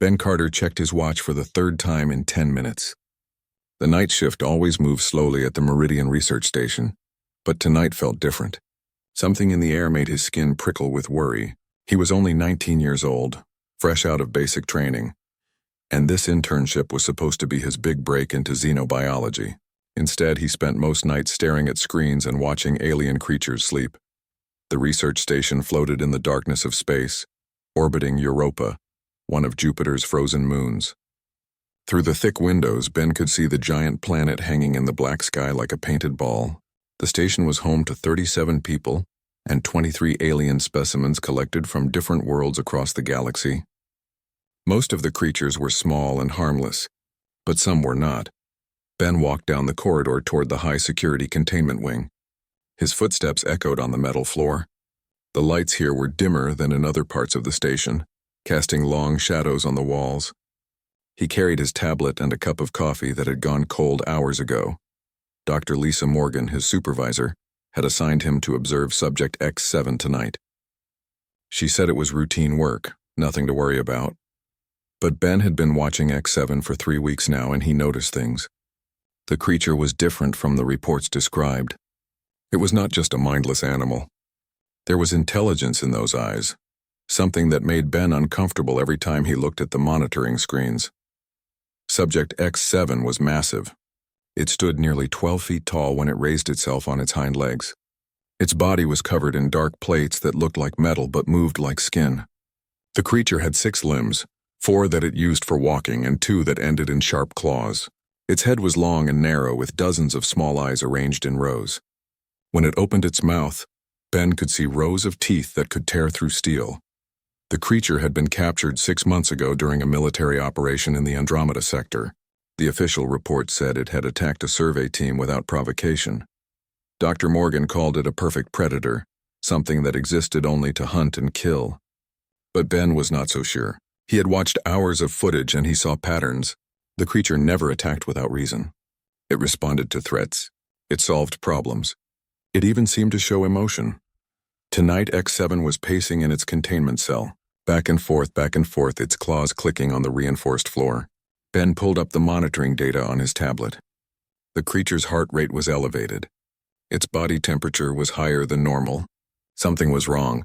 Ben Carter checked his watch for the third time in 10 minutes. The night shift always moves slowly at the Meridian Research Station, but tonight felt different. Something in the air made his skin prickle with worry. He was only 19 years old, fresh out of basic training, and this internship was supposed to be his big break into xenobiology. Instead, he spent most nights staring at screens and watching alien creatures sleep. The research station floated in the darkness of space, orbiting Europa, one of Jupiter's frozen moons. Through the thick windows, Ben could see the giant planet hanging in the black sky like a painted ball. The station was home to 37 people and 23 alien specimens collected from different worlds across the galaxy. Most of the creatures were small and harmless, but some were not. Ben walked down the corridor toward the high-security containment wing. His footsteps echoed on the metal floor. The lights here were dimmer than in other parts of the station, casting long shadows on the walls. He carried his tablet and a cup of coffee that had gone cold hours ago. Dr. Lisa Morgan, his supervisor, had assigned him to observe Subject X7 tonight. She said it was routine work, nothing to worry about. But Ben had been watching X7 for 3 weeks now, and he noticed things. The creature was different from the reports described. It was not just a mindless animal. There was intelligence in those eyes, something that made Ben uncomfortable every time he looked at the monitoring screens. Subject X7 was massive. It stood nearly 12 feet tall when it raised itself on its hind legs. Its body was covered in dark plates that looked like metal but moved like skin. The creature had 6 limbs, 4 that it used for walking and 2 that ended in sharp claws. Its head was long and narrow with dozens of small eyes arranged in rows. When it opened its mouth, Ben could see rows of teeth that could tear through steel. The creature had been captured 6 months ago during a military operation in the Andromeda sector. The official report said it had attacked a survey team without provocation. Dr. Morgan called it a perfect predator, something that existed only to hunt and kill. But Ben was not so sure. He had watched hours of footage and he saw patterns. The creature never attacked without reason. It responded to threats. It solved problems. It even seemed to show emotion. Tonight, X7 was pacing in its containment cell, back and forth, its claws clicking on the reinforced floor. Ben pulled up the monitoring data on his tablet. The creature's heart rate was elevated. Its body temperature was higher than normal. Something was wrong.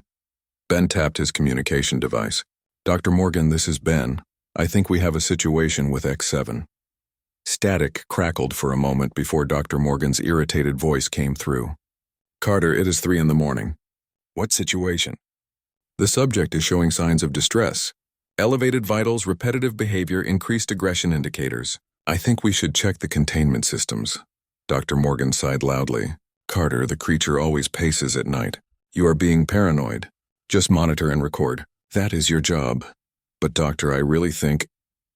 Ben tapped his communication device. "Dr. Morgan, this is Ben. I think we have a situation with X7. Static crackled for a moment before Dr. Morgan's irritated voice came through. "Carter, it is 3 in the morning. What situation?" "The subject is showing signs of distress. Elevated vitals, repetitive behavior, increased aggression indicators. I think we should check the containment systems." Dr. Morgan sighed loudly. "Carter, the creature always paces at night. You are being paranoid. Just monitor and record. That is your job." "But doctor, I really think—"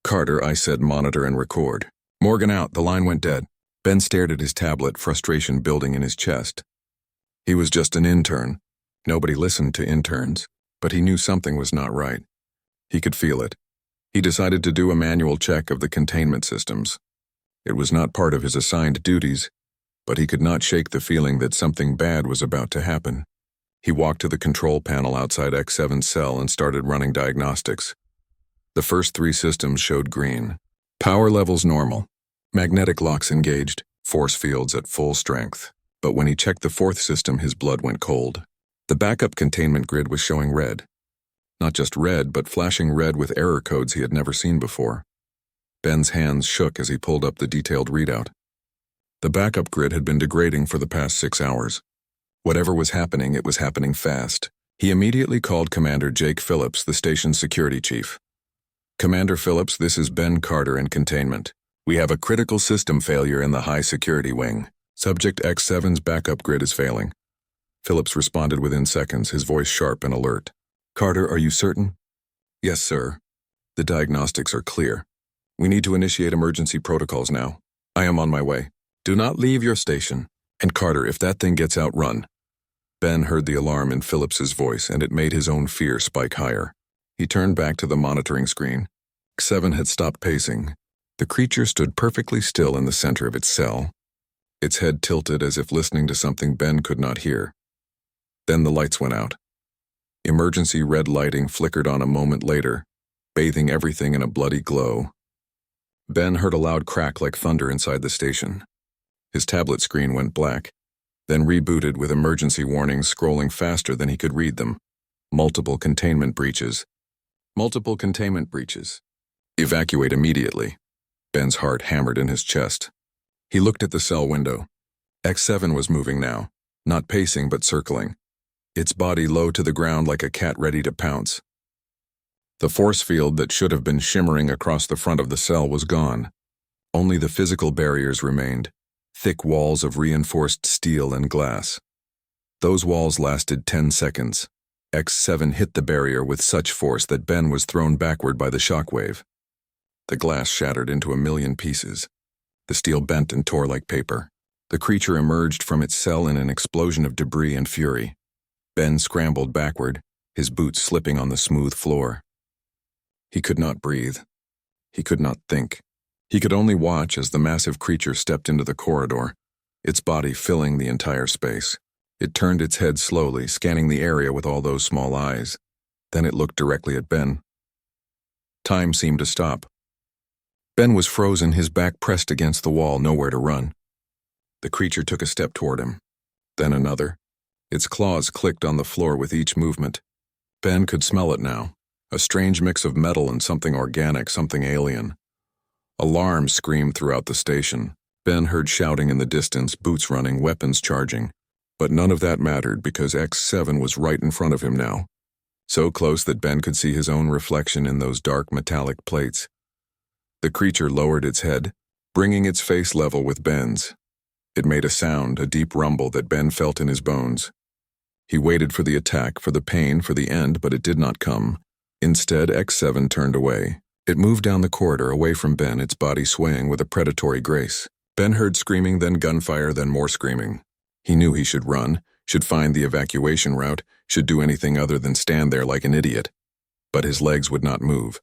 "Carter, I said monitor and record." "Morgan out, the line went dead." Ben stared at his tablet, frustration building in his chest. He was just an intern. Nobody listened to interns, but he knew something was not right. He could feel it. He decided to do a manual check of the containment systems. It was not part of his assigned duties, but he could not shake the feeling that something bad was about to happen. He walked to the control panel outside X7's cell and started running diagnostics. The first 3 systems showed green. Power levels normal. Magnetic locks engaged, force fields at full strength. But when he checked the 4th system, his blood went cold. The backup containment grid was showing red. Not just red, but flashing red with error codes he had never seen before. Ben's hands shook as he pulled up the detailed readout. The backup grid had been degrading for the past 6 hours. Whatever was happening, it was happening fast. He immediately called Commander Jake Phillips, the station's security chief. "Commander Phillips, this is Ben Carter in containment. We have a critical system failure in the high security wing. Subject X7's backup grid is failing." Phillips responded within seconds, his voice sharp and alert. "Carter, are you certain?" "Yes, sir. The diagnostics are clear. We need to initiate emergency protocols now. I am on my way. Do not leave your station. And Carter, if that thing gets out, run." Ben heard the alarm in Phillips's voice, and it made his own fear spike higher. He turned back to the monitoring screen. X7 had stopped pacing. The creature stood perfectly still in the center of its cell, its head tilted as if listening to something Ben could not hear. Then the lights went out. Emergency red lighting flickered on a moment later, bathing everything in a bloody glow. Ben heard a loud crack like thunder inside the station. His tablet screen went black, then rebooted with emergency warnings scrolling faster than he could read them. Multiple containment breaches. Multiple containment breaches. Evacuate immediately. Ben's heart hammered in his chest. He looked at the cell window. X7 was moving now, not pacing but circling, its body low to the ground like a cat ready to pounce. The force field that should have been shimmering across the front of the cell was gone. Only the physical barriers remained, thick walls of reinforced steel and glass. Those walls lasted 10 seconds. X7 hit the barrier with such force that Ben was thrown backward by the shockwave. The glass shattered into a million pieces. The steel bent and tore like paper. The creature emerged from its cell in an explosion of debris and fury. Ben scrambled backward, his boots slipping on the smooth floor. He could not breathe. He could not think. He could only watch as the massive creature stepped into the corridor, its body filling the entire space. It turned its head slowly, scanning the area with all those small eyes. Then it looked directly at Ben. Time seemed to stop. Ben was frozen, his back pressed against the wall, nowhere to run. The creature took a step toward him, then another. Its claws clicked on the floor with each movement. Ben could smell it now, a strange mix of metal and something organic, something alien. Alarms screamed throughout the station. Ben heard shouting in the distance, boots running, weapons charging. But none of that mattered because X7 was right in front of him now, so close that Ben could see his own reflection in those dark metallic plates. The creature lowered its head, bringing its face level with Ben's. It made a sound, a deep rumble that Ben felt in his bones. He waited for the attack, for the pain, for the end, but it did not come. Instead, X7 turned away. It moved down the corridor away from Ben, its body swaying with a predatory grace. Ben heard screaming, then gunfire, then more screaming. He knew he should run, should find the evacuation route, should do anything other than stand there like an idiot. But his legs would not move.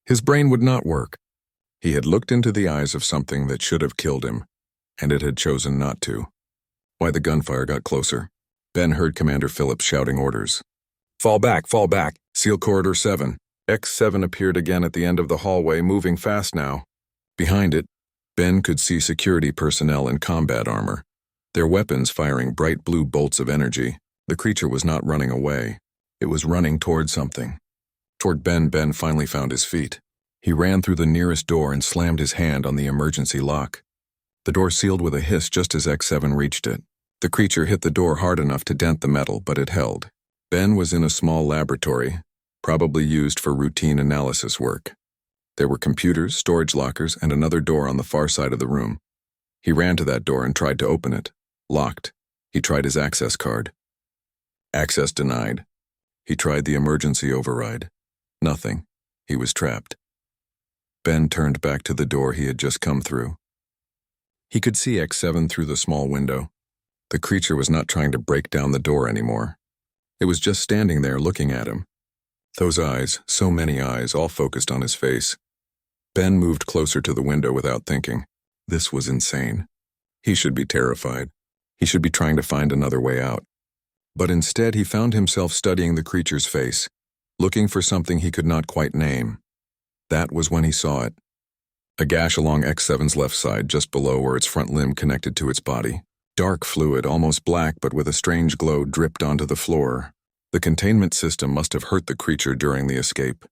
His brain would not work. He had looked into the eyes of something that should have killed him, and it had chosen not to. Why, the gunfire got closer. Ben heard Commander Phillips shouting orders. Fall back, seal corridor 7. X7 appeared again at the end of the hallway, moving fast now. Behind it, Ben could see security personnel in combat armor, their weapons firing bright blue bolts of energy. The creature was not running away. It was running toward something. Toward Ben. Ben finally found his feet. He ran through the nearest door and slammed his hand on the emergency lock. The door sealed with a hiss just as X7 reached it. The creature hit the door hard enough to dent the metal, but it held. Ben was in a small laboratory, probably used for routine analysis work. There were computers, storage lockers, and another door on the far side of the room. He ran to that door and tried to open it. Locked. He tried his access card. Access denied. He tried the emergency override. Nothing. He was trapped. Ben turned back to the door he had just come through. He could see X7 through the small window. The creature was not trying to break down the door anymore. It was just standing there looking at him. Those eyes, so many eyes, all focused on his face. Ben moved closer to the window without thinking. This was insane. He should be terrified. He should be trying to find another way out. But instead he found himself studying the creature's face, looking for something he could not quite name. That was when he saw it. A gash along X7's left side, just below where its front limb connected to its body. Dark fluid, almost black but with a strange glow, dripped onto the floor. The containment system must have hurt the creature during the escape.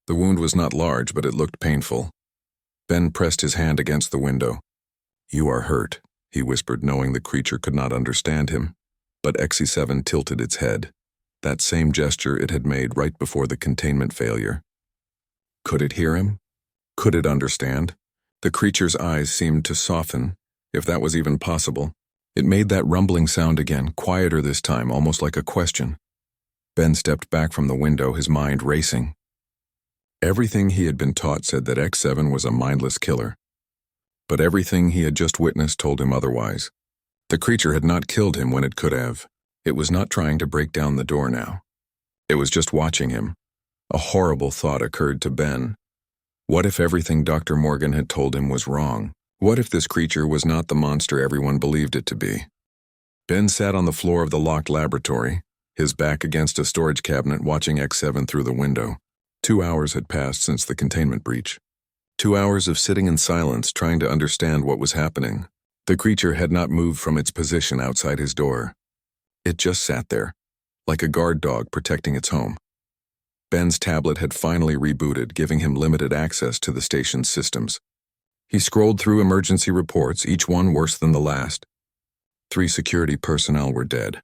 The wound was not large, but it looked painful. Ben pressed his hand against the window. "You are hurt," he whispered, knowing the creature could not understand him. But X7 tilted its head, that same gesture it had made right before the containment failure. Could it hear him? Could it understand? The creature's eyes seemed to soften, if that was even possible. It made that rumbling sound again, quieter this time, almost like a question. Ben stepped back from the window, his mind racing. Everything he had been taught said that X7 was a mindless killer. But everything he had just witnessed told him otherwise. The creature had not killed him when it could have. It was not trying to break down the door now. It was just watching him. A horrible thought occurred to Ben. What if everything Dr. Morgan had told him was wrong? What if this creature was not the monster everyone believed it to be? Ben sat on the floor of the locked laboratory, his back against a storage cabinet, watching X7 through the window. 2 hours had passed since the containment breach. 2 hours of sitting in silence trying to understand what was happening. The creature had not moved from its position outside his door. It just sat there, like a guard dog protecting its home. Ben's tablet had finally rebooted, giving him limited access to the station's systems. He scrolled through emergency reports, each one worse than the last. 3 security personnel were dead.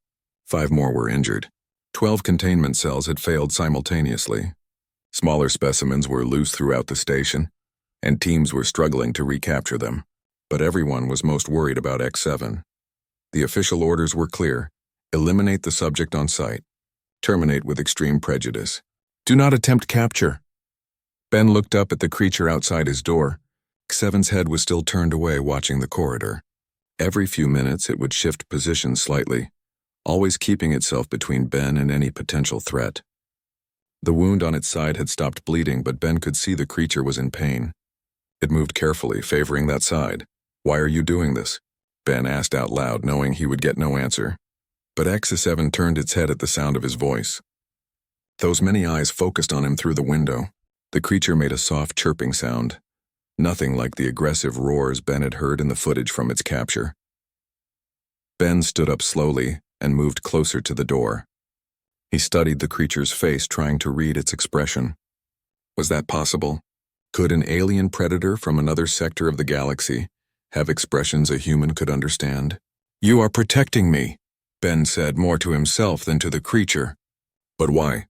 5 more were injured. 12 containment cells had failed simultaneously. Smaller specimens were loose throughout the station, and teams were struggling to recapture them. But everyone was most worried about X7. The official orders were clear. Eliminate the subject on site. Terminate with extreme prejudice. Do not attempt capture. Ben looked up at the creature outside his door. X7's head was still turned away, watching the corridor. Every few minutes it would shift position slightly, always keeping itself between Ben and any potential threat. The wound on its side had stopped bleeding, but Ben could see the creature was in pain. It moved carefully, favoring that side. "Why are you doing this?" Ben asked out loud, knowing he would get no answer. But X7 turned its head at the sound of his voice. Those many eyes focused on him through the window. The creature made a soft chirping sound, nothing like the aggressive roars Ben had heard in the footage from its capture. Ben stood up slowly and moved closer to the door. He studied the creature's face, trying to read its expression. Was that possible? Could an alien predator from another sector of the galaxy have expressions a human could understand? "You are protecting me," Ben said, more to himself than to the creature. "But why?"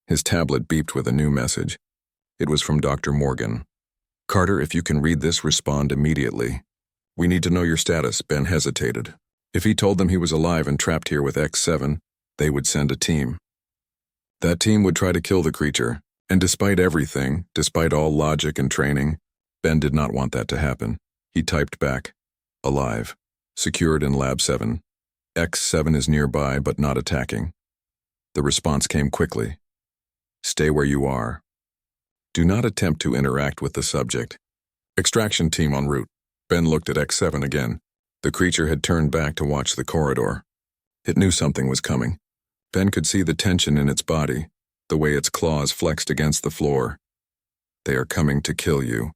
His tablet beeped with a new message. It was from Dr. Morgan. "Carter, if you can read this, respond immediately. We need to know your status." Ben hesitated. If he told them he was alive and trapped here with X7, they would send a team. That team would try to kill the creature, and despite everything, despite all logic and training, Ben did not want that to happen. He typed back, "Alive. Secured in Lab 7. X7 is nearby but not attacking." The response came quickly. "Stay where you are. Do not attempt to interact with the subject. Extraction team en route." Ben looked at X7 again. The creature had turned back to watch the corridor. It knew something was coming. Ben could see the tension in its body, the way its claws flexed against the floor. "They are coming to kill you,"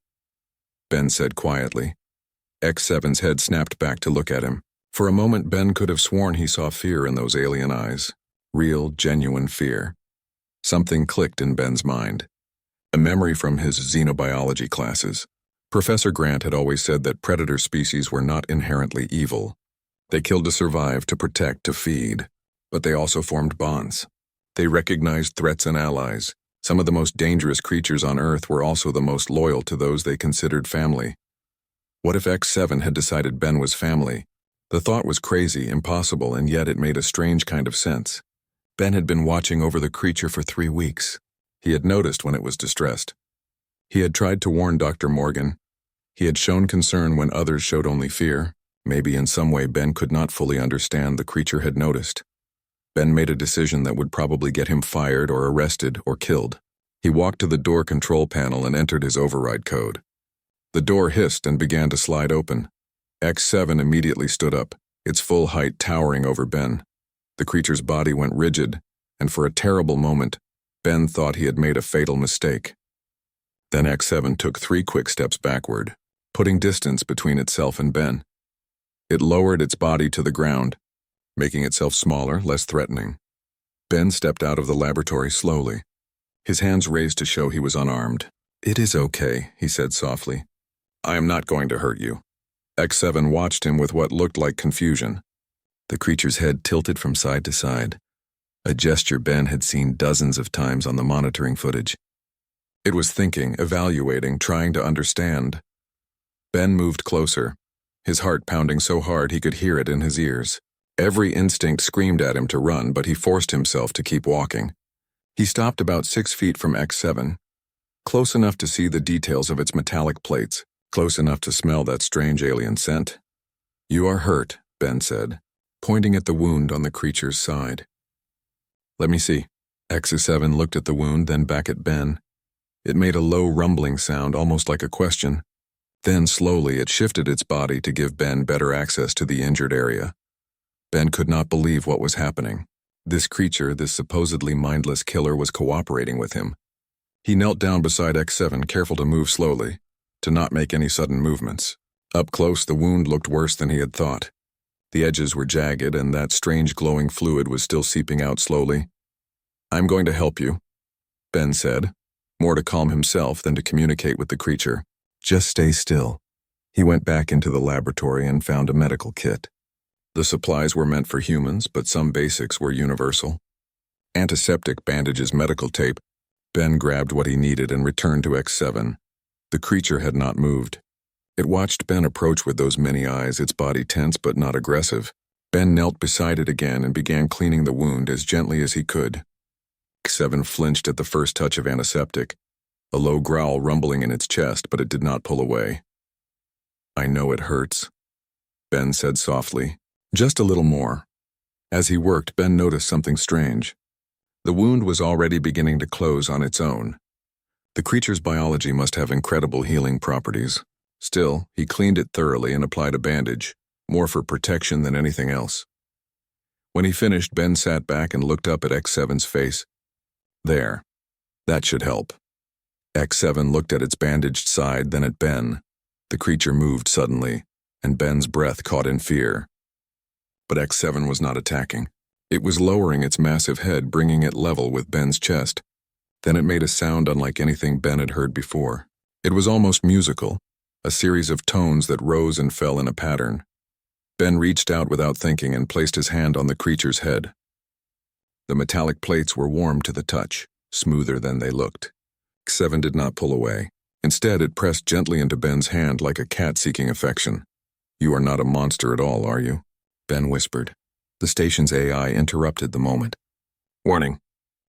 Ben said quietly. X7's head snapped back to look at him. For a moment, Ben could have sworn he saw fear in those alien eyes. Real, genuine fear. Something clicked in Ben's mind. A memory from his xenobiology classes. Professor Grant had always said that predator species were not inherently evil. They killed to survive, to protect, to feed. But they also formed bonds. They recognized threats and allies. Some of the most dangerous creatures on Earth were also the most loyal to those they considered family. What if X7 had decided Ben was family? The thought was crazy, impossible, and yet it made a strange kind of sense. Ben had been watching over the creature for 3 weeks. He had noticed when it was distressed. He had tried to warn Dr. Morgan. He had shown concern when others showed only fear. Maybe in some way Ben could not fully understand, the creature had noticed. Ben made a decision that would probably get him fired or arrested or killed. He walked to the door control panel and entered his override code. The door hissed and began to slide open. X7 immediately stood up, its full height towering over Ben. The creature's body went rigid, and for a terrible moment, Ben thought he had made a fatal mistake. Then X7 took 3 quick steps backward, putting distance between itself and Ben. It lowered its body to the ground, making itself smaller, less threatening. Ben stepped out of the laboratory slowly, his hands raised to show he was unarmed. "It is okay," he said softly. "I am not going to hurt you." X7 watched him with what looked like confusion. The creature's head tilted from side to side, a gesture Ben had seen dozens of times on the monitoring footage. It was thinking, evaluating, trying to understand. Ben moved closer, his heart pounding so hard he could hear it in his ears. Every instinct screamed at him to run, but he forced himself to keep walking. He stopped about 6 feet from X7, close enough to see the details of its metallic plates, close enough to smell that strange alien scent. "You are hurt," Ben said, pointing at the wound on the creature's side. "Let me see." X7 looked at the wound, then back at Ben. It made a low rumbling sound, almost like a question. Then slowly it shifted its body to give Ben better access to the injured area. Ben could not believe what was happening. This creature, this supposedly mindless killer, was cooperating with him. He knelt down beside X7, careful to move slowly, to not make any sudden movements. Up close, the wound looked worse than he had thought. The edges were jagged, and that strange glowing fluid was still seeping out slowly. "I'm going to help you," Ben said, more to calm himself than to communicate with the creature. "Just stay still." He went back into the laboratory and found a medical kit. The supplies were meant for humans, but some basics were universal. Antiseptic bandages, medical tape. Ben grabbed what he needed and returned to X7. The creature had not moved. It watched Ben approach with those many eyes, its body tense but not aggressive. Ben knelt beside it again and began cleaning the wound as gently as he could. X7 flinched at the first touch of antiseptic, a low growl rumbling in its chest, but it did not pull away. "I know it hurts," Ben said softly. "Just a little more." As he worked, Ben noticed something strange. The wound was already beginning to close on its own. The creature's biology must have incredible healing properties. Still, he cleaned it thoroughly and applied a bandage, more for protection than anything else. When he finished, Ben sat back and looked up at X7's face. "There. That should help." X7 looked at its bandaged side, then at Ben. The creature moved suddenly, and Ben's breath caught in fear. But X7 was not attacking. It was lowering its massive head, bringing it level with Ben's chest. Then it made a sound unlike anything Ben had heard before. It was almost musical, a series of tones that rose and fell in a pattern. Ben reached out without thinking and placed his hand on the creature's head. The metallic plates were warm to the touch, smoother than they looked. X7 did not pull away. Instead, it pressed gently into Ben's hand like a cat seeking affection. "You are not a monster at all, are you?" Ben whispered. The station's AI interrupted the moment. "Warning.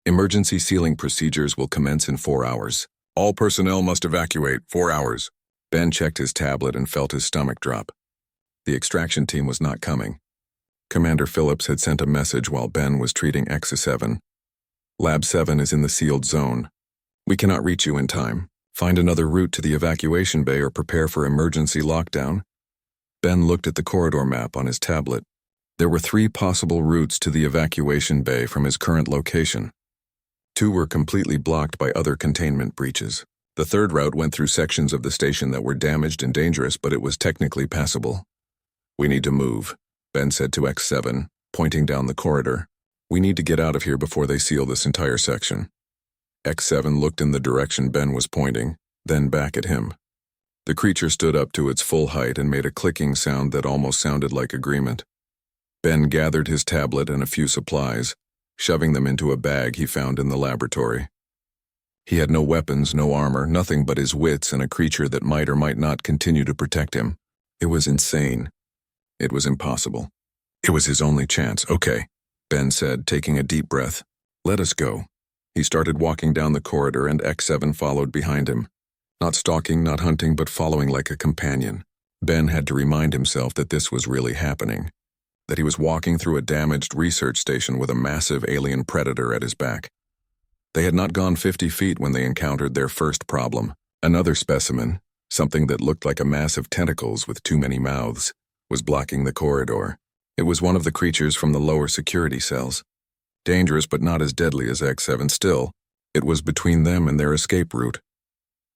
Emergency sealing procedures will commence in 4 hours. All personnel must evacuate. 4 hours." Ben checked his tablet and felt his stomach drop. The extraction team was not coming. Commander Phillips had sent a message while Ben was treating X7. "Lab 7 is in the sealed zone. We cannot reach you in time. Find another route to the evacuation bay or prepare for emergency lockdown." Ben looked at the corridor map on his tablet. There were 3 possible routes to the evacuation bay from his current location. 2 were completely blocked by other containment breaches. The 3rd route went through sections of the station that were damaged and dangerous, but it was technically passable. "We need to move," Ben said to X7, pointing down the corridor. "We need to get out of here before they seal this entire section." X7 looked in the direction Ben was pointing, then back at him. The creature stood up to its full height and made a clicking sound that almost sounded like agreement. Ben gathered his tablet and a few supplies, shoving them into a bag he found in the laboratory. He had no weapons, no armor, nothing but his wits and a creature that might or might not continue to protect him. It was insane. It was impossible. It was his only chance. "Okay," Ben said, taking a deep breath. "Let us go." He started walking down the corridor and X7 followed behind him. Not stalking, not hunting, but following like a companion. Ben had to remind himself that this was really happening, that he was walking through a damaged research station with a massive alien predator at his back. They had not gone 50 feet when they encountered their first problem. Another specimen, something that looked like a mass of tentacles with too many mouths, was blocking the corridor. It was one of the creatures from the lower security cells. Dangerous but not as deadly as X7 still. It was between them and their escape route.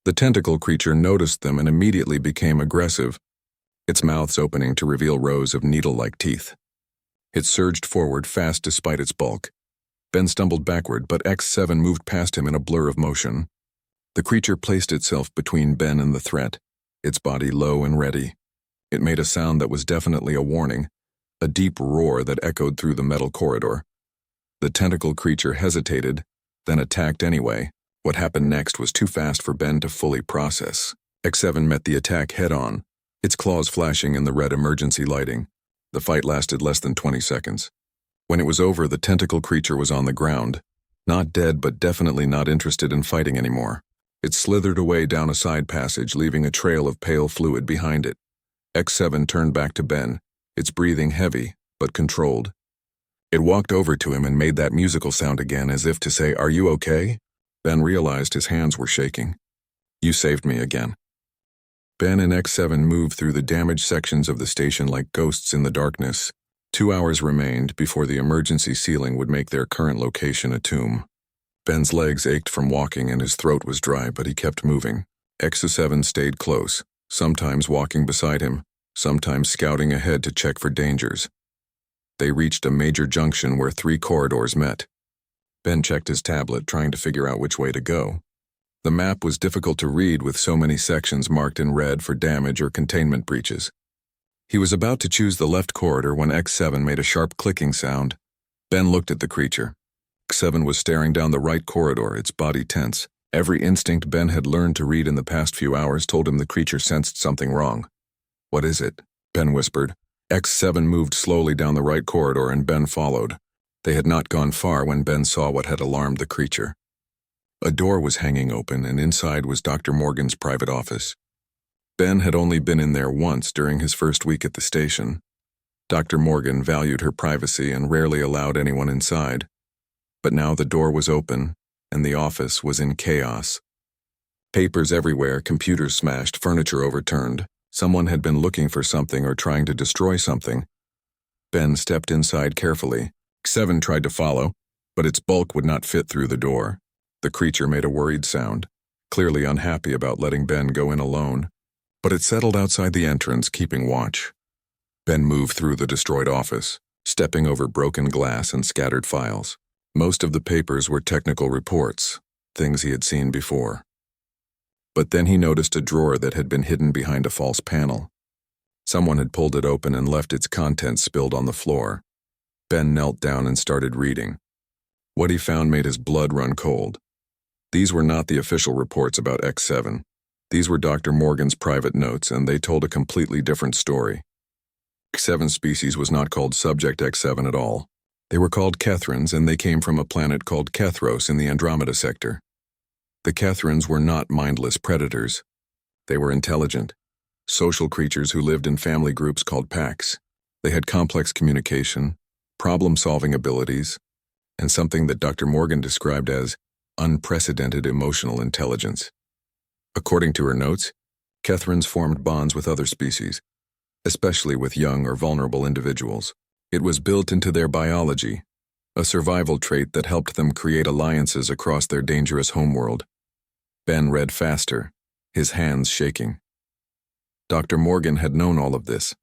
The tentacle creature noticed them and immediately became aggressive, its mouths opening to reveal rows of needle-like teeth. It surged forward fast despite its bulk. Ben stumbled backward, but X7 moved past him in a blur of motion. The creature placed itself between Ben and the threat, its body low and ready. It made a sound that was definitely a warning, a deep roar that echoed through the metal corridor. The tentacle creature hesitated, then attacked anyway. What happened next was too fast for Ben to fully process. X7 met the attack head-on, its claws flashing in the red emergency lighting. The fight lasted less than 20 seconds. When it was over, the tentacle creature was on the ground, not dead but definitely not interested in fighting anymore. It slithered away down a side passage, leaving a trail of pale fluid behind it. X7 turned back to Ben, its breathing heavy but controlled. It walked over to him and made that musical sound again, as if to say, "Are you okay?" Ben realized his hands were shaking. "You saved me again." Ben and X7 moved through the damaged sections of the station like ghosts in the darkness. 2 hours remained before the emergency sealing would make their current location a tomb. Ben's legs ached from walking and his throat was dry, but he kept moving. X7 stayed close, sometimes walking beside him, sometimes scouting ahead to check for dangers. They reached a major junction where 3 corridors met. Ben checked his tablet, trying to figure out which way to go. The map was difficult to read with so many sections marked in red for damage or containment breaches. He was about to choose the left corridor when X7 made a sharp clicking sound. Ben looked at the creature. X7 was staring down the right corridor, its body tense. Every instinct Ben had learned to read in the past few hours told him the creature sensed something wrong. "What is it?" Ben whispered. X7 moved slowly down the right corridor and Ben followed. They had not gone far when Ben saw what had alarmed the creature. A door was hanging open, and inside was Dr. Morgan's private office. Ben had only been in there once during his first week at the station. Dr. Morgan valued her privacy and rarely allowed anyone inside. But now the door was open, and the office was in chaos. Papers everywhere, computers smashed, furniture overturned. Someone had been looking for something or trying to destroy something. Ben stepped inside carefully. X7 tried to follow, but its bulk would not fit through the door. The creature made a worried sound, clearly unhappy about letting Ben go in alone. But it settled outside the entrance, keeping watch. Ben moved through the destroyed office, stepping over broken glass and scattered files. Most of the papers were technical reports, things he had seen before. But then he noticed a drawer that had been hidden behind a false panel. Someone had pulled it open and left its contents spilled on the floor. Ben knelt down and started reading. What he found made his blood run cold. These were not the official reports about X7. These were Dr. Morgan's private notes, and they told a completely different story. X7 species was not called Subject X7 at all. They were called Kethrans, and they came from a planet called Kethros in the Andromeda sector. The Kethrans were not mindless predators. They were intelligent, social creatures who lived in family groups called packs. They had complex communication, problem-solving abilities, and something that Dr. Morgan described as unprecedented emotional intelligence. According to her notes, Kethrans formed bonds with other species, especially with young or vulnerable individuals. It was built into their biology, a survival trait that helped them create alliances across their dangerous homeworld. Ben read faster, his hands shaking. Dr. Morgan had known all of this.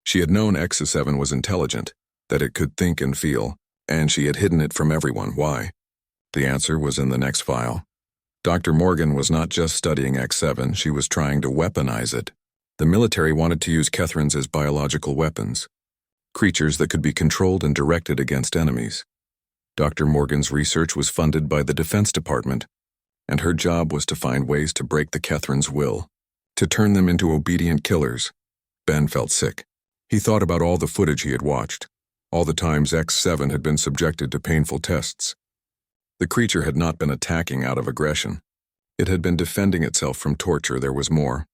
She had known X7 was intelligent, that it could think and feel, and she had hidden it from everyone. Why? The answer was in the next file. Dr. Morgan was not just studying X7, she was trying to weaponize it. The military wanted to use Kethrans as biological weapons, creatures that could be controlled and directed against enemies. Dr. Morgan's research was funded by the Defense Department, and her job was to find ways to break the Kethrans' will, to turn them into obedient killers. Ben felt sick. He thought about all the footage he had watched, all the times X7 had been subjected to painful tests. The creature had not been attacking out of aggression. It had been defending itself from torture. There was more.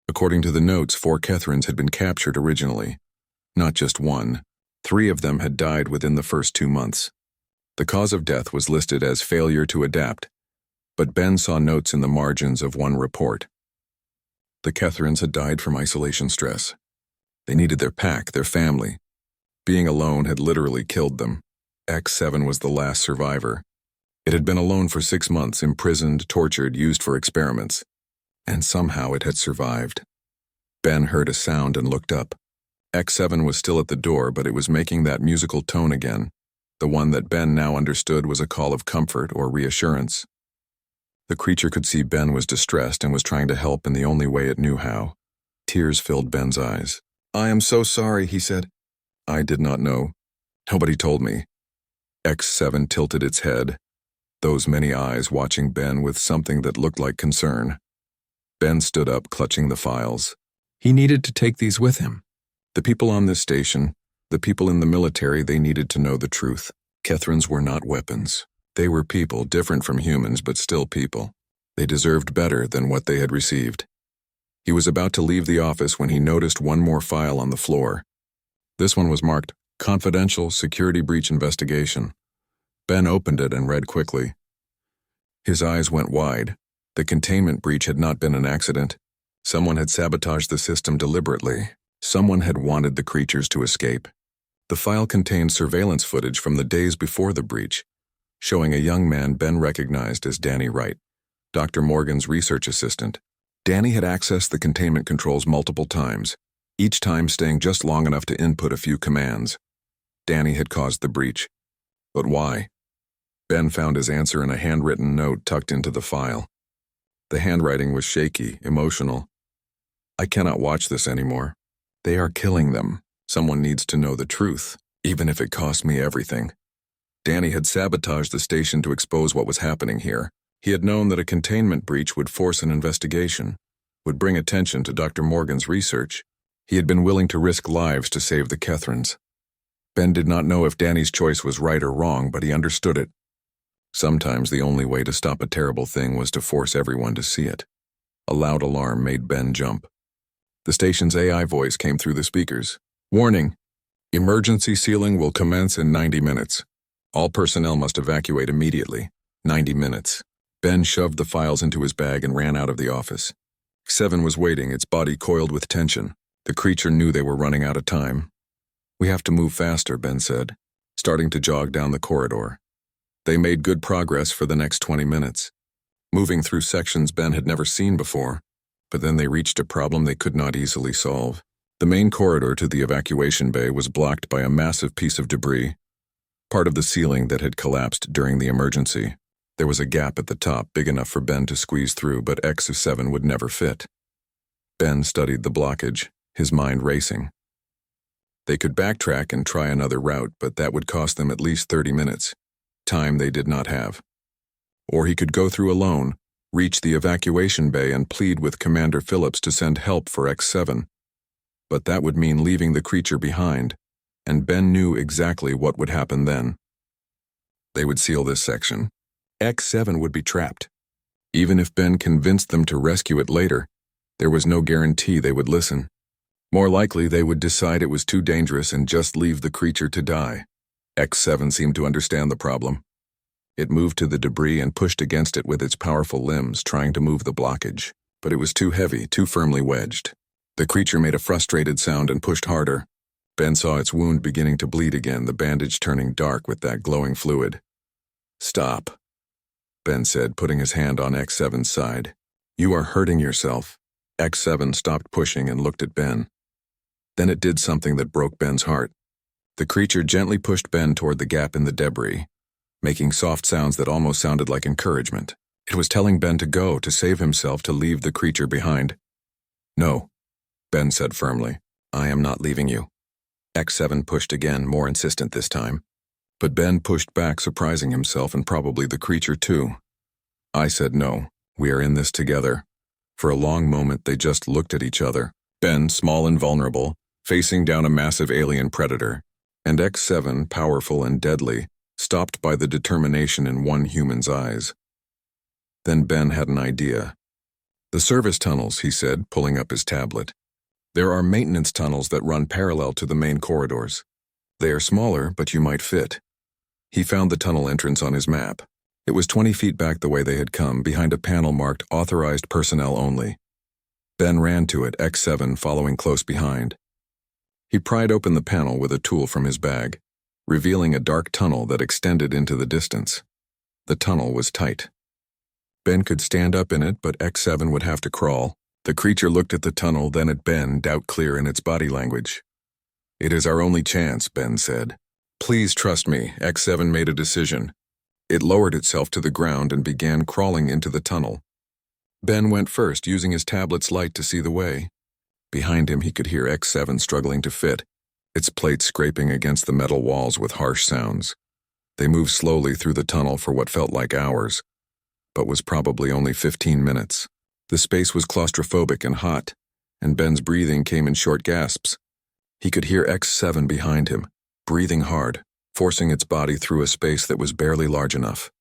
According to the notes, 4 Kethrans had been captured originally. Not just one. 3 of them had died within the first 2 months. The cause of death was listed as failure to adapt, but Ben saw notes in the margins of one report. The Kethrans had died from isolation stress. They needed their pack, their family. Being alone had literally killed them. X7 was the last survivor. It had been alone for 6 months, imprisoned, tortured, used for experiments. And somehow it had survived. Ben heard a sound and looked up. X7 was still at the door, but it was making that musical tone again. The one that Ben now understood was a call of comfort or reassurance. The creature could see Ben was distressed and was trying to help in the only way it knew how. Tears filled Ben's eyes. "I am so sorry," he said. "I did not know. Nobody told me." X7 tilted its head, those many eyes watching Ben with something that looked like concern. Ben stood up, clutching the files. He needed to take these with him. The people on this station, the people in the military, they needed to know the truth. Kethrans were not weapons. They were people, different from humans, but still people. They deserved better than what they had received. He was about to leave the office when he noticed one more file on the floor. This one was marked Confidential Security Breach Investigation. Ben opened it and read quickly. His eyes went wide. The containment breach had not been an accident. Someone had sabotaged the system deliberately. Someone had wanted the creatures to escape. The file contained surveillance footage from the days before the breach. showing a young man Ben recognized as Danny Wright, Dr. Morgan's research assistant. Danny had accessed the containment controls multiple times, each time staying just long enough to input a few commands. Danny had caused the breach. But why? Ben found his answer in a handwritten note tucked into the file. The handwriting was shaky, emotional. I cannot watch this anymore. They are killing them. Someone needs to know the truth, even if it costs me everything. Danny had sabotaged the station to expose what was happening here. He had known that a containment breach would force an investigation, would bring attention to Dr. Morgan's research. He had been willing to risk lives to save the Kethrans. Ben did not know if Danny's choice was right or wrong, but he understood it. Sometimes the only way to stop a terrible thing was to force everyone to see it. A loud alarm made Ben jump. The station's AI voice came through the speakers. Warning! Emergency sealing will commence in 90 minutes. All personnel must evacuate immediately. 90 minutes. Ben shoved the files into his bag and ran out of the office. Seven was waiting, its body coiled with tension. The creature knew they were running out of time. We have to move faster, Ben said, starting to jog down the corridor. They made good progress for the next 20 minutes, moving through sections Ben had never seen before, but then they reached a problem they could not easily solve. The main corridor to the evacuation bay was blocked by a massive piece of debris, part of the ceiling that had collapsed during the emergency. There was a gap at the top big enough for Ben to squeeze through, but X7 would never fit. Ben studied the blockage, his mind racing. They could backtrack and try another route, but that would cost them at least 30 minutes, time they did not have. Or he could go through alone, reach the evacuation bay and plead with Commander Phillips to send help for X7. But that would mean leaving the creature behind, and Ben knew exactly what would happen then. They would seal this section. X7 would be trapped. Even if Ben convinced them to rescue it later, there was no guarantee they would listen. More likely, they would decide it was too dangerous and just leave the creature to die. X7 seemed to understand the problem. It moved to the debris and pushed against it with its powerful limbs, trying to move the blockage. But it was too heavy, too firmly wedged. The creature made a frustrated sound and pushed harder. Ben saw its wound beginning to bleed again, the bandage turning dark with that glowing fluid. Stop, Ben said, putting his hand on X7's side. You are hurting yourself. X7 stopped pushing and looked at Ben. Then it did something that broke Ben's heart. The creature gently pushed Ben toward the gap in the debris, making soft sounds that almost sounded like encouragement. It was telling Ben to go, to save himself, to leave the creature behind. No, Ben said firmly. I am not leaving you. X7 pushed again, more insistent this time. But Ben pushed back, surprising himself and probably the creature too. I said no. We are in this together. For a long moment they just looked at each other. Ben, small and vulnerable, facing down a massive alien predator, and X7, powerful and deadly, stopped by the determination in one human's eyes. Then Ben had an idea. The service tunnels, he said, pulling up his tablet. There are maintenance tunnels that run parallel to the main corridors. They are smaller, but you might fit. He found the tunnel entrance on his map. It was 20 feet back the way they had come, behind a panel marked Authorized Personnel Only. Ben ran to it, X7 following close behind. He pried open the panel with a tool from his bag, revealing a dark tunnel that extended into the distance. The tunnel was tight. Ben could stand up in it, but X7 would have to crawl. The creature looked at the tunnel, then at Ben, doubt clear in its body language. It is our only chance, Ben said. Please trust me, X7 made a decision. It lowered itself to the ground and began crawling into the tunnel. Ben went first, using his tablet's light to see the way. Behind him he could hear X7 struggling to fit, its plate scraping against the metal walls with harsh sounds. They moved slowly through the tunnel for what felt like hours, but was probably only 15 minutes. The space was claustrophobic and hot, and Ben's breathing came in short gasps. He could hear X7 behind him, breathing hard, forcing its body through a space that was barely large enough.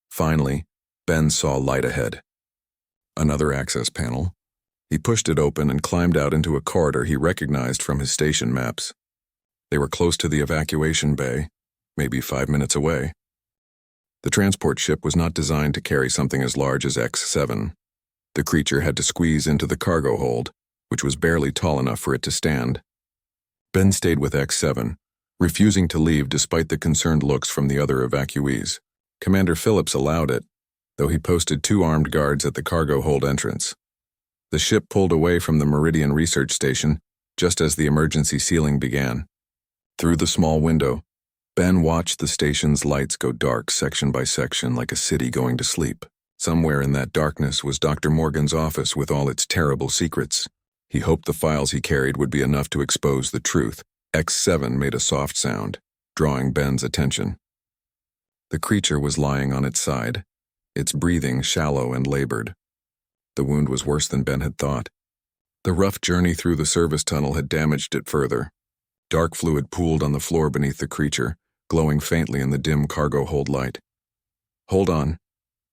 Finally, Ben saw light ahead. Another access panel. He pushed it open and climbed out into a corridor he recognized from his station maps. They were close to the evacuation bay, maybe 5 minutes away. The transport ship was not designed to carry something as large as X7. The creature had to squeeze into the cargo hold, which was barely tall enough for it to stand. Ben stayed with X7, refusing to leave despite the concerned looks from the other evacuees. Commander Phillips allowed it, though he posted 2 armed guards at the cargo hold entrance. The ship pulled away from the Meridian Research Station just as the emergency sealing began. Through the small window, Ben watched the station's lights go dark section by section like a city going to sleep. Somewhere in that darkness was Dr. Morgan's office with all its terrible secrets. He hoped the files he carried would be enough to expose the truth. X7 made a soft sound, drawing Ben's attention. The creature was lying on its side, its breathing shallow and labored. The wound was worse than Ben had thought. The rough journey through the service tunnel had damaged it further. Dark fluid pooled on the floor beneath the creature, glowing faintly in the dim cargo hold light. "Hold on,"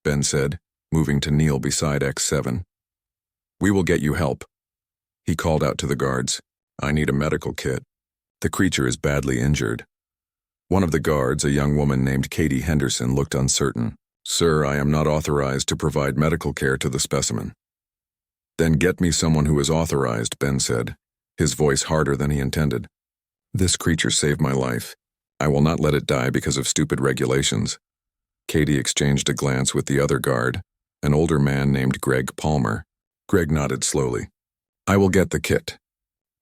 Ben said, moving to kneel beside X7. "We will get you help." He called out to the guards, "I need a medical kit. The creature is badly injured." One of the guards, a young woman named Katie Henderson, looked uncertain. "Sir, I am not authorized to provide medical care to the specimen." "Then get me someone who is authorized," Ben said, his voice harder than he intended. "This creature saved my life. I will not let it die because of stupid regulations." Katie exchanged a glance with the other guard, an older man named Greg Palmer. Greg nodded slowly. "I will get the kit.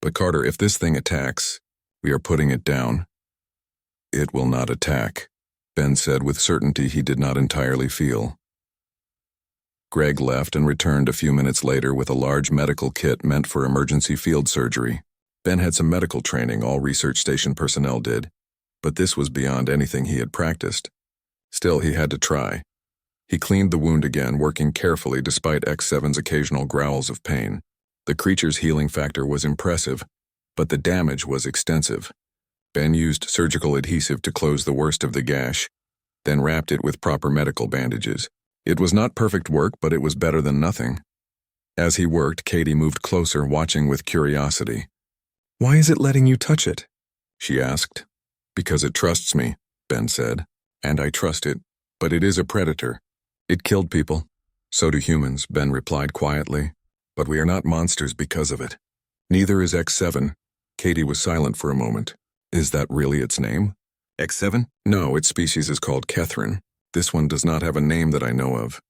But Carter, if this thing attacks, we are putting it down." "It will not attack," Ben said with certainty he did not entirely feel. Greg left and returned a few minutes later with a large medical kit meant for emergency field surgery. Ben had some medical training, all research station personnel did, but this was beyond anything he had practiced. Still, he had to try. He cleaned the wound again, working carefully despite X7's occasional growls of pain. The creature's healing factor was impressive, but the damage was extensive. Ben used surgical adhesive to close the worst of the gash, then wrapped it with proper medical bandages. It was not perfect work, but it was better than nothing. As he worked, Katie moved closer, watching with curiosity. "Why is it letting you touch it?" she asked. "Because it trusts me," Ben said. "And I trust it, but it is a predator. It killed people. So do humans," Ben replied quietly. "But we are not monsters because of it. Neither is X7. Katie was silent for a moment. "Is that really its name?" "X7? No, its species is called Kethryn. This one does not have a name that I know of."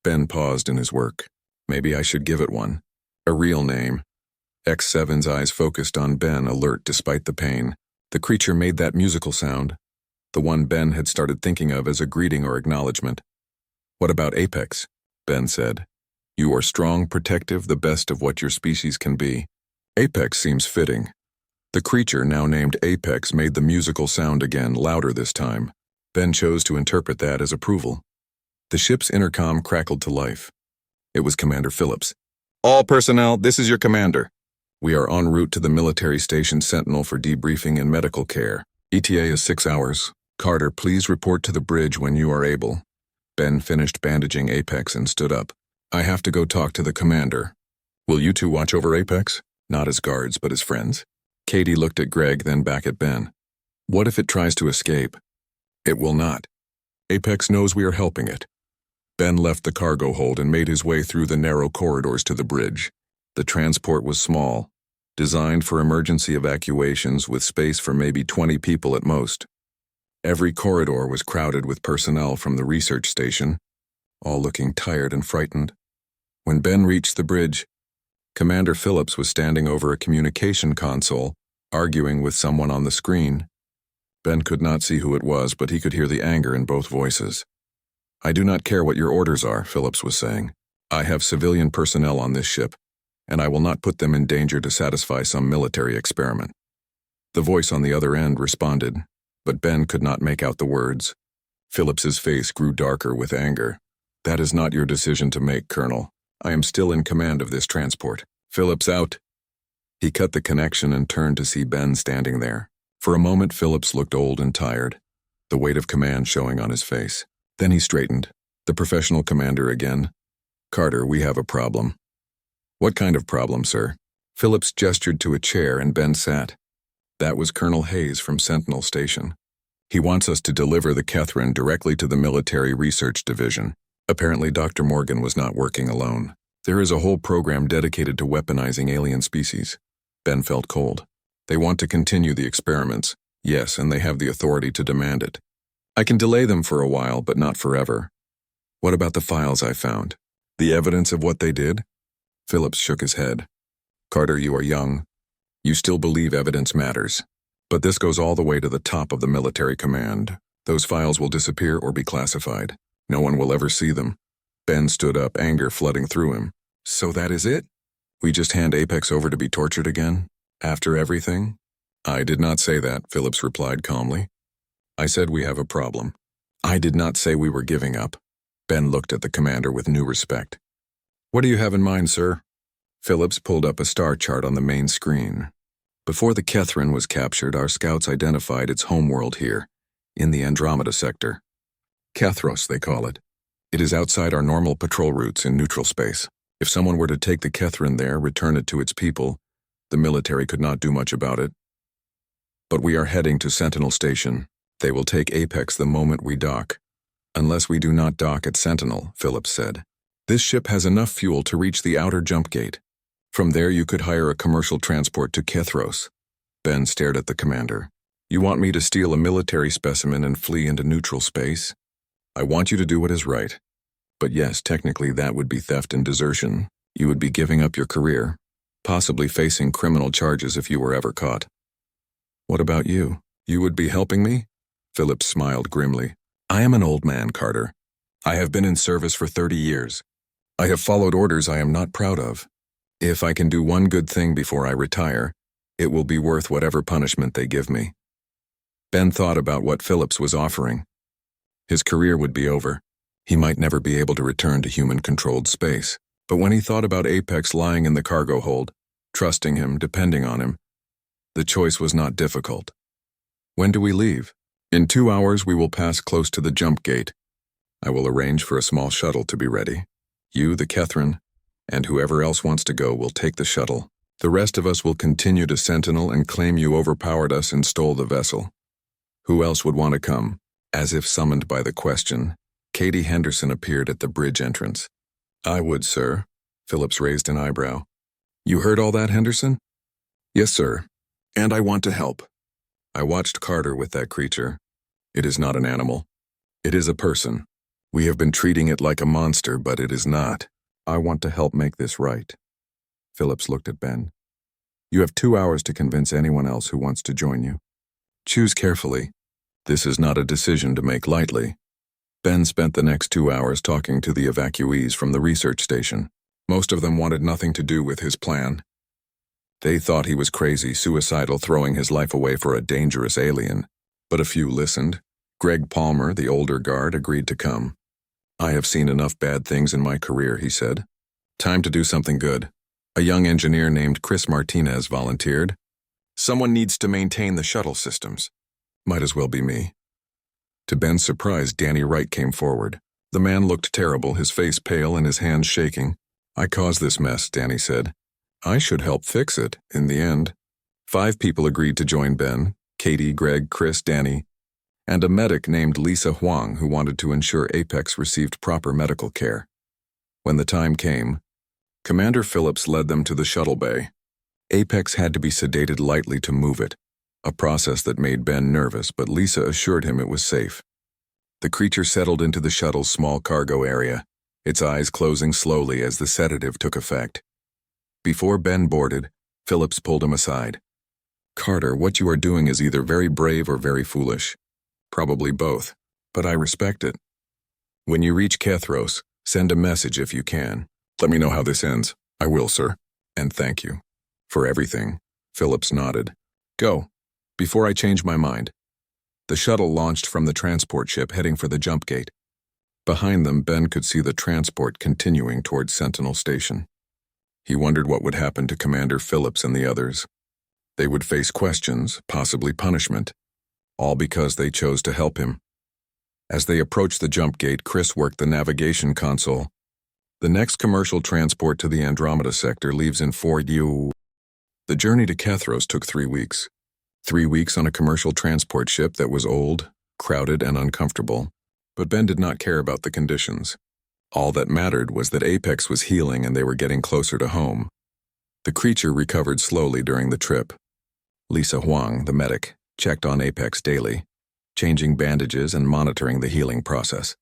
Ben paused in his work. "Maybe I should give it one. A real name." X7's eyes focused on Ben, alert despite the pain. The creature made that musical sound, the one Ben had started thinking of as a greeting or acknowledgement. "What about Apex?" Ben said. "You are strong, protective, the best of what your species can be." "Apex seems fitting." The creature, now named Apex, made the musical sound again, louder this time. Ben chose to interpret that as approval. The ship's intercom crackled to life. It was Commander Phillips. "All personnel, this is your commander. We are en route to the military station Sentinel for debriefing and medical care. ETA is 6 hours. Carter, please report to the bridge when you are able." Ben finished bandaging Apex and stood up. "I have to go talk to the commander." "Will you two watch over Apex?" "Not as guards, but as friends." Katie looked at Greg, then back at Ben. "What if it tries to escape?" "It will not. Apex knows we are helping it." Ben left the cargo hold and made his way through the narrow corridors to the bridge. The transport was small, designed for emergency evacuations with space for maybe 20 people at most. Every corridor was crowded with personnel from the research station, all looking tired and frightened. When Ben reached the bridge, Commander Phillips was standing over a communication console, arguing with someone on the screen. Ben could not see who it was, but he could hear the anger in both voices. "I do not care what your orders are," Phillips was saying. "I have civilian personnel on this ship, and I will not put them in danger to satisfy some military experiment." The voice on the other end responded, but Ben could not make out the words. Phillips's face grew darker with anger. "That is not your decision to make, Colonel. I am still in command of this transport. Phillips out." He cut the connection and turned to see Ben standing there. For a moment, Phillips looked old and tired, the weight of command showing on his face. Then he straightened, the professional commander again. "Carter, we have a problem." "What kind of problem, sir?" Phillips gestured to a chair and Ben sat. That was Colonel Hayes from Sentinel Station. "He wants us to deliver the Kethryn directly to the Military Research Division." Apparently, Dr. Morgan was not working alone. "There is a whole program dedicated to weaponizing alien species." Ben felt cold. "They want to continue the experiments. Yes, and they have the authority to demand it." I can delay them for a while, but not forever. What about the files I found? The evidence of what they did? Phillips shook his head. Carter, you are young. You still believe evidence matters. But this goes all the way to the top of the military command. Those files will disappear or be classified. No one will ever see them. Ben stood up, anger flooding through him. So that is it? We just hand Apex over to be tortured again? After everything? I did not say that, Phillips replied calmly. I said we have a problem. I did not say we were giving up. Ben looked at the commander with new respect. What do you have in mind, sir? Phillips pulled up a star chart on the main screen. Before the Kethrin was captured, our scouts identified its homeworld here, in the Andromeda sector. Kethros, they call it. It is outside our normal patrol routes in neutral space. If someone were to take the Kethrin there, return it to its people, the military could not do much about it. But we are heading to Sentinel Station. They will take Apex the moment we dock. Unless we do not dock at Sentinel, Phillips said. This ship has enough fuel to reach the outer jump gate. From there you could hire a commercial transport to Kethros. Ben stared at the commander. You want me to steal a military specimen and flee into neutral space? I want you to do what is right. But yes, technically that would be theft and desertion. You would be giving up your career, possibly facing criminal charges if you were ever caught. What about you? You would be helping me? Phillips smiled grimly. I am an old man, Carter. I have been in service for 30 years. I have followed orders I am not proud of. If I can do one good thing before I retire, it will be worth whatever punishment they give me. Ben thought about what Phillips was offering. His career would be over. He might never be able to return to human-controlled space. But when he thought about Apex lying in the cargo hold, trusting him, depending on him, the choice was not difficult. When do we leave? In 2 hours we will pass close to the jump gate. I will arrange for a small shuttle to be ready. You, the Kethrin, and whoever else wants to go will take the shuttle. The rest of us will continue to Sentinel and claim you overpowered us and stole the vessel. Who else would want to come? As if summoned by the question, Katie Henderson appeared at the bridge entrance. I would, sir. Phillips raised an eyebrow. You heard all that, Henderson? Yes, sir. And I want to help. I watched Carter with that creature. It is not an animal. It is a person. We have been treating it like a monster, but it is not. I want to help make this right. Phillips looked at Ben. You have 2 hours to convince anyone else who wants to join you. Choose carefully. This is not a decision to make lightly. Ben spent the next 2 hours talking to the evacuees from the research station. Most of them wanted nothing to do with his plan. They thought he was crazy, suicidal, throwing his life away for a dangerous alien. But a few listened. Greg Palmer, the older guard, agreed to come. I have seen enough bad things in my career, he said. Time to do something good. A young engineer named Chris Martinez volunteered. Someone needs to maintain the shuttle systems. Might as well be me. To Ben's surprise, Danny Wright came forward. The man looked terrible, his face pale and his hands shaking. I caused this mess, Danny said. I should help fix it, in the end. 5 people agreed to join Ben, Katie, Greg, Chris, Danny, and a medic named Lisa Huang who wanted to ensure Apex received proper medical care. When the time came, Commander Phillips led them to the shuttle bay. Apex had to be sedated lightly to move it, a process that made Ben nervous, but Lisa assured him it was safe. The creature settled into the shuttle's small cargo area, its eyes closing slowly as the sedative took effect. Before Ben boarded, Phillips pulled him aside. Carter, what you are doing is either very brave or very foolish. Probably both, but I respect it. When you reach Kethros, send a message if you can. Let me know how this ends. I will, sir. And thank you. For everything. Phillips nodded. Go. Before I change my mind. The shuttle launched from the transport ship heading for the jump gate. Behind them, Ben could see the transport continuing towards Sentinel Station. He wondered what would happen to Commander Phillips and the others. They would face questions, possibly punishment, all because they chose to help him. As they approached the jump gate, Chris worked the navigation console. The next commercial transport to the Andromeda sector leaves in 4 U. The journey to Kethros took 3 weeks. 3 weeks on a commercial transport ship that was old, crowded, and uncomfortable. But Ben did not care about the conditions. All that mattered was that Apex was healing and they were getting closer to home. The creature recovered slowly during the trip. Lisa Huang, the medic, checked on Apex daily. changing bandages and monitoring the healing process.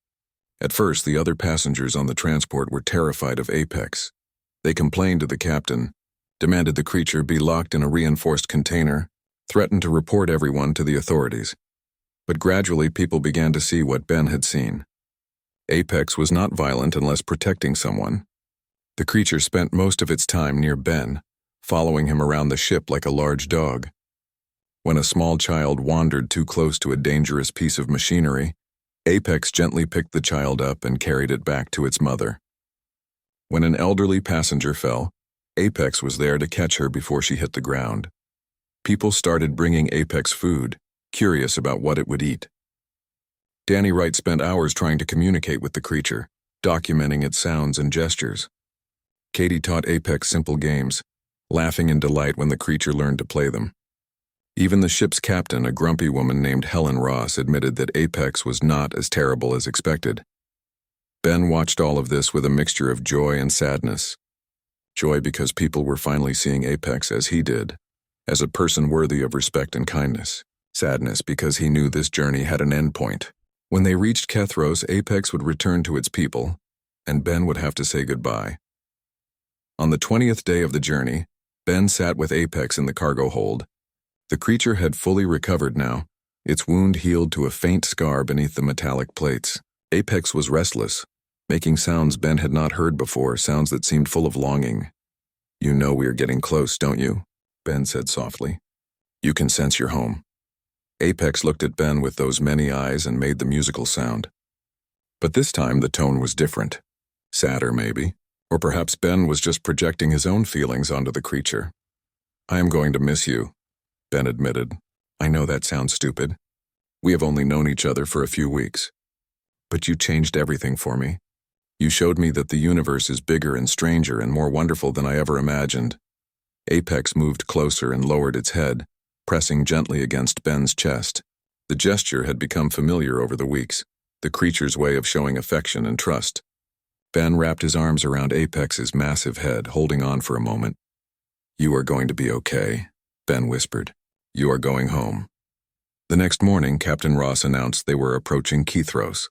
At first, the other passengers on the transport were terrified of Apex. They complained to the captain, demanded the creature be locked in a reinforced container, threatened to report everyone to the authorities. But gradually, people began to see what Ben had seen. Apex was not violent unless protecting someone. The creature spent most of its time near Ben, following him around the ship like a large dog. When a small child wandered too close to a dangerous piece of machinery, Apex gently picked the child up and carried it back to its mother. When an elderly passenger fell, Apex was there to catch her before she hit the ground. People started bringing Apex food, curious about what it would eat. Danny Wright spent hours trying to communicate with the creature, documenting its sounds and gestures. Katie taught Apex simple games, laughing in delight when the creature learned to play them. Even the ship's captain, a grumpy woman named Helen Ross, admitted that Apex was not as terrible as expected. Ben watched all of this with a mixture of joy and sadness. Joy because people were finally seeing Apex as he did, as a person worthy of respect and kindness. Sadness because he knew this journey had an end point. When they reached Kethros, Apex would return to its people, and Ben would have to say goodbye. On the 20th day of the journey, Ben sat with Apex in the cargo hold. The creature had fully recovered now, its wound healed to a faint scar beneath the metallic plates. Apex was restless, making sounds Ben had not heard before, sounds that seemed full of longing. "You know we are getting close, don't you?" Ben said softly. "You can sense your home." Apex looked at Ben with those many eyes and made the musical sound. But this time the tone was different. Sadder, maybe. Or perhaps Ben was just projecting his own feelings onto the creature. "I am going to miss you," Ben admitted. "I know that sounds stupid. We have only known each other for a few weeks. But you changed everything for me. You showed me that the universe is bigger and stranger and more wonderful than I ever imagined." Apex moved closer and lowered its head, pressing gently against Ben's chest. The gesture had become familiar over the weeks, the creature's way of showing affection and trust. Ben wrapped his arms around Apex's massive head, holding on for a moment. "You are going to be okay," Ben whispered. "You are going home." The next morning, Captain Ross announced they were approaching Kethros.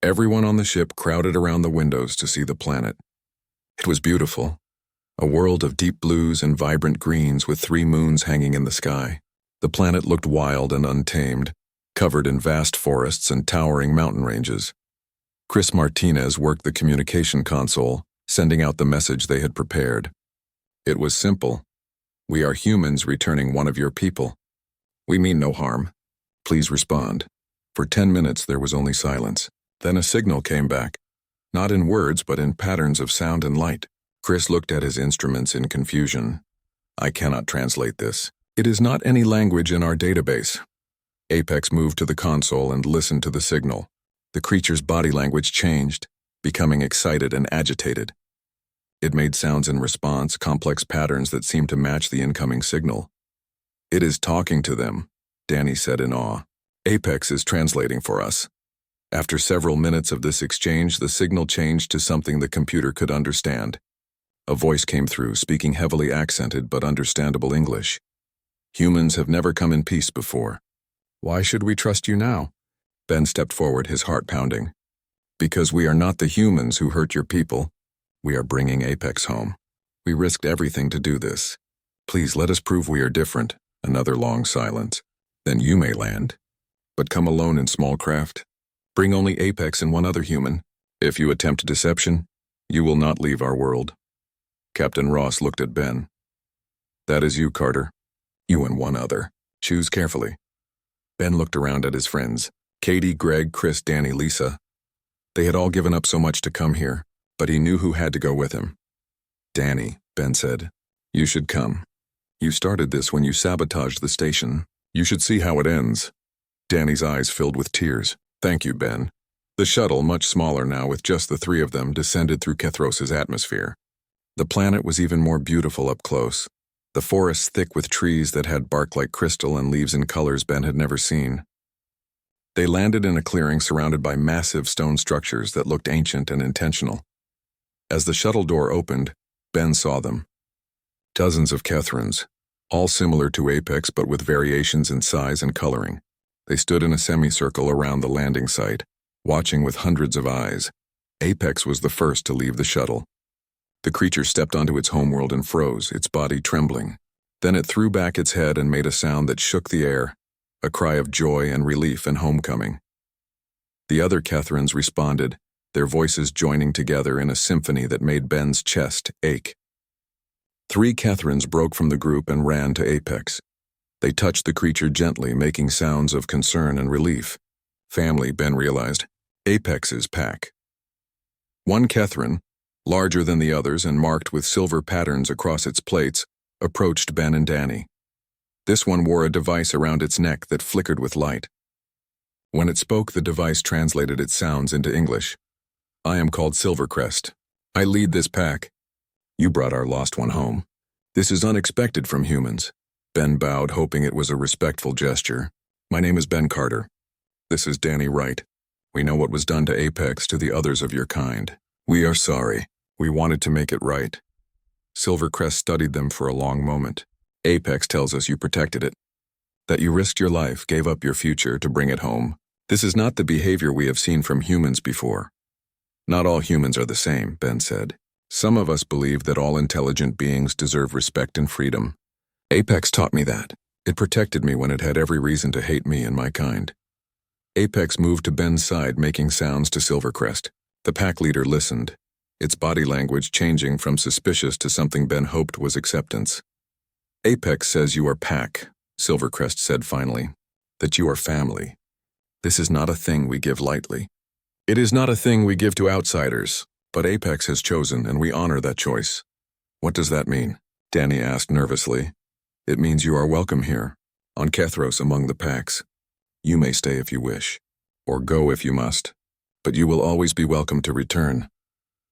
Everyone on the ship crowded around the windows to see the planet. It was beautiful, a world of deep blues and vibrant greens with 3 moons hanging in the sky. The planet looked wild and untamed, covered in vast forests and towering mountain ranges. Chris Martinez worked the communication console, sending out the message they had prepared. It was simple. "We are humans returning one of your people. We mean no harm. Please respond." For 10 minutes there was only silence. Then a signal came back, not in words but in patterns of sound and light. Chris looked at his instruments in confusion. "I cannot translate this. It is not any language in our database." Apex moved to the console and listened to the signal. The creature's body language changed, becoming excited and agitated. It made sounds in response, complex patterns that seemed to match the incoming signal. "It is talking to them," Danny said in awe. "Apex is translating for us." After several minutes of this exchange, the signal changed to something the computer could understand. A voice came through, speaking heavily accented but understandable English. "Humans have never come in peace before. Why should we trust you now?" Ben stepped forward, his heart pounding. "Because we are not the humans who hurt your people. We are bringing Apex home. We risked everything to do this. Please let us prove we are different." Another long silence. "Then you may land. But come alone in small craft. Bring only Apex and one other human. If you attempt deception, you will not leave our world." Captain Ross looked at Ben. "That is you, Carter. You and one other. Choose carefully." Ben looked around at his friends. Katie, Greg, Chris, Danny, Lisa. They had all given up so much to come here, but he knew who had to go with him. "Danny," Ben said, "you should come. You started this when you sabotaged the station. You should see how it ends." Danny's eyes filled with tears. "Thank you, Ben." The shuttle, much smaller now with just the 3 of them, descended through Kethros's atmosphere. The planet was even more beautiful up close. The forests thick with trees that had bark like crystal and leaves in colors Ben had never seen. They landed in a clearing surrounded by massive stone structures that looked ancient and intentional. As the shuttle door opened, Ben saw them. Dozens of Kethrons, all similar to Apex but with variations in size and coloring. They stood in a semicircle around the landing site, watching with hundreds of eyes. Apex was the first to leave the shuttle. The creature stepped onto its homeworld and froze, its body trembling. Then it threw back its head and made a sound that shook the air, a cry of joy and relief and homecoming. The other Kethrans responded, their voices joining together in a symphony that made Ben's chest ache. 3 Kethrans broke from the group and ran to Apex. They touched the creature gently, making sounds of concern and relief. Family, Ben realized. Apex's pack. One Kethran, larger than the others and marked with silver patterns across its plates, approached Ben and Danny. This one wore a device around its neck that flickered with light. When it spoke, the device translated its sounds into English. I am called Silvercrest. I lead this pack. You brought our lost one home. This is unexpected from humans. Ben bowed, hoping it was a respectful gesture. My name is Ben Carter. This is Danny Wright. We know what was done to Apex to the others of your kind. We are sorry. We wanted to make it right. Silvercrest studied them for a long moment. Apex tells us you protected it. That you risked your life, gave up your future to bring it home. This is not the behavior we have seen from humans before. Not all humans are the same, Ben said. Some of us believe that all intelligent beings deserve respect and freedom. Apex taught me that. It protected me when it had every reason to hate me and my kind. Apex moved to Ben's side, making sounds to Silvercrest. The pack leader listened, its body language changing from suspicious to something Ben hoped was acceptance. Apex says you are pack, Silvercrest said finally, that you are family. This is not a thing we give lightly. It is not a thing we give to outsiders, but Apex has chosen and we honor that choice. What does that mean? Danny asked nervously. It means you are welcome here, on Kethros among the packs. You may stay if you wish, or go if you must, but you will always be welcome to return.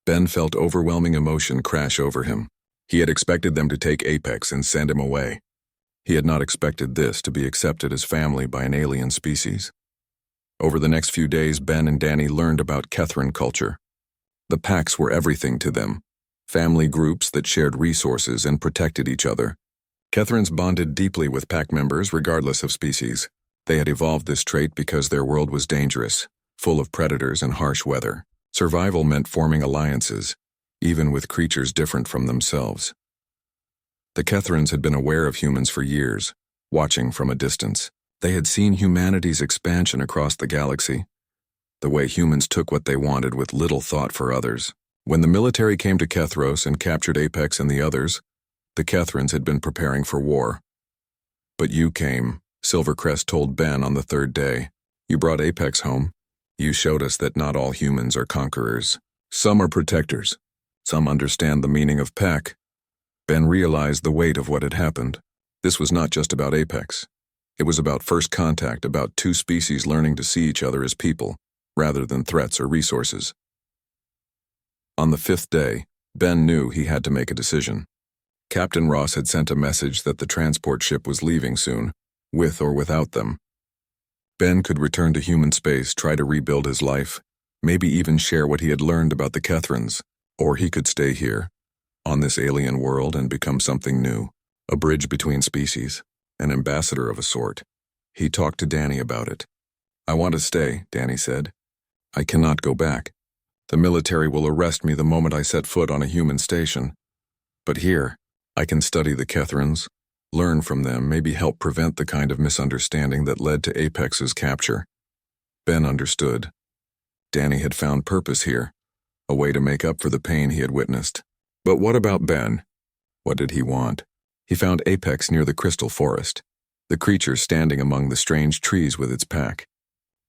Ben felt overwhelming emotion crash over him. He had expected them to take Apex and send him away. He had not expected this to be accepted as family by an alien species. Over the next few days, Ben and Danny learned about Kethran culture. The packs were everything to them, family groups that shared resources and protected each other. Kethrans bonded deeply with pack members regardless of species. They had evolved this trait because their world was dangerous, full of predators and harsh weather. Survival meant forming alliances, even with creatures different from themselves. The Kethrans had been aware of humans for years, watching from a distance. They had seen humanity's expansion across the galaxy, the way humans took what they wanted with little thought for others. When the military came to Kethros and captured Apex and the others, the Kethrans had been preparing for war. But you came, Silvercrest told Ben on the 3rd day. You brought Apex home. You showed us that not all humans are conquerors. Some are protectors. Some understand the meaning of pack. Ben realized the weight of what had happened. This was not just about Apex. It was about first contact, about 2 species learning to see each other as people, rather than threats or resources. On the 5th day, Ben knew he had to make a decision. Captain Ross had sent a message that the transport ship was leaving soon, with or without them. Ben could return to human space, try to rebuild his life, maybe even share what he had learned about the Kethrans, or he could stay here, on this alien world, and become something new, a bridge between species, an ambassador of a sort. He talked to Danny about it. I want to stay, Danny said. I cannot go back. The military will arrest me the moment I set foot on a human station. But here, I can study the Kethrans, learn from them, maybe help prevent the kind of misunderstanding that led to Apex's capture. Ben understood. Danny had found purpose here, a way to make up for the pain he had witnessed. But what about Ben? What did he want? He found Apex near the crystal forest, the creature standing among the strange trees with its pack.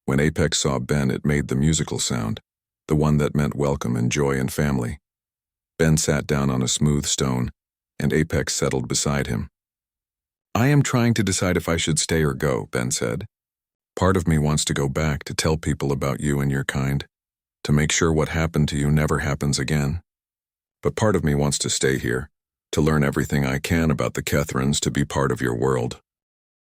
When Apex saw Ben, it made the musical sound, the one that meant welcome and joy and family. Ben sat down on a smooth stone, and Apex settled beside him. I am trying to decide if I should stay or go, Ben said. Part of me wants to go back to tell people about you and your kind, to make sure what happened to you never happens again. But part of me wants to stay here, to learn everything I can about the Kethrans, to be part of your world.